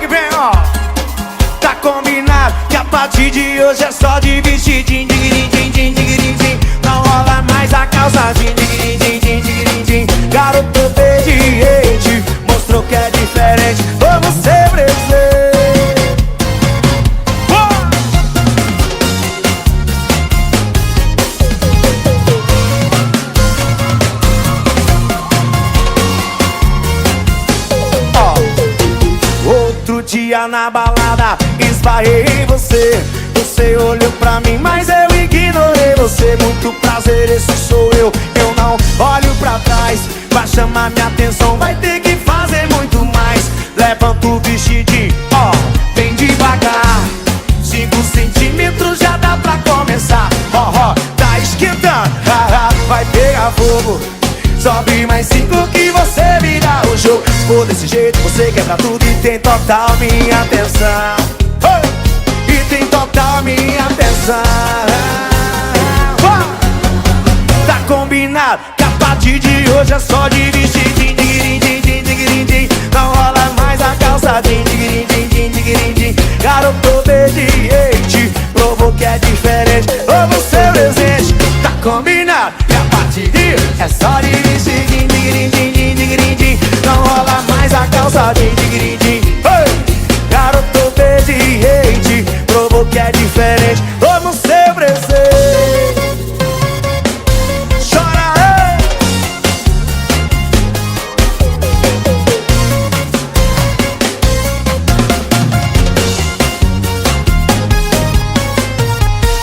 que vem, ó. Tá combinado que a partir de hoje é só de vestidinho, digiridim, digiridim. Não rola mais a calçadinha, digiridim, digiridim. Garoto obediente, mostrou que é diferente. Vamos ser presente. Outro dia na balada, esbarrei em você. Você olhou pra mim, mas eu ignorei você. Muito prazer, esse sou eu. Eu não olho pra trás. Pra chamar minha atenção vai ter que fazer muito mais. Levanta o vestidinho, ó, bem devagar. 5 centímetros já dá pra começar. Ó, tá esquentando, vai pegar fogo. Sobe mais 5 que você vira o jogo. Se for desse jeito você quebra tudo e tem total minha atenção. E tem total minha atenção. Tá combinado que a partir de hoje é só de vestidinho, digiridim, digiridim. Não rola mais a calçadinha, digiridim, digiridim. Garoto obediente, provou que é diferente. Vamos ser presente. Tá combinado que a partir de hoje é só de vestidinho, digiridim, digiridim. Não rola mais a calçadinha, digiridim. Garoto obediente, provou que é diferente. Vamos ser presente. Chora, ei!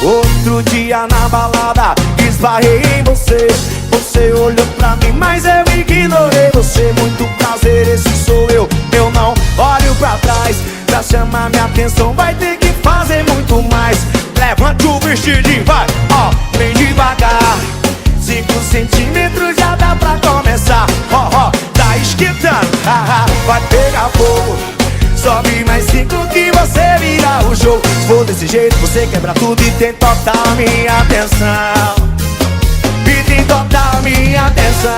Outro dia na balada, esbarrei em você. Você olhou pra mim, mas eu ignorei você. Muito prazer, esse sou eu. Eu não olho pra trás. Pra chamar minha atenção vai ter que fazer muito mais. Levante o vestidinho, vai, ó, bem devagar. 5 centímetros já dá pra começar. Ó, tá esquentando, vai pegar fogo. Sobe mais 5 que você vira o jogo. Se for desse jeito você quebra tudo e tem total minha atenção. E tem total minha atenção.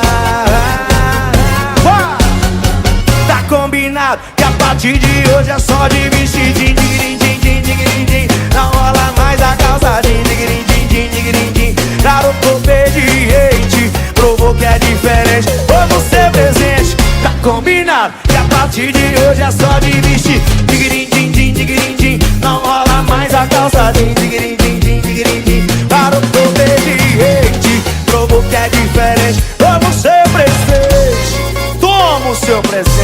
Tá combinado que a partir de hoje é só de vestidinho, digiridim, digiridim. Não rola mais a calçadinha, digiridim, digiridim. Garoto obediente, provou que é diferente. Vamos ser presente. Tá combinado que a partir de hoje é só de vestir, digiridim, digiridim. Não rola mais a calçadinha, digiridim, digiridim. Garoto obediente, provou que é diferente. Vamos ser presente. Toma o seu presente.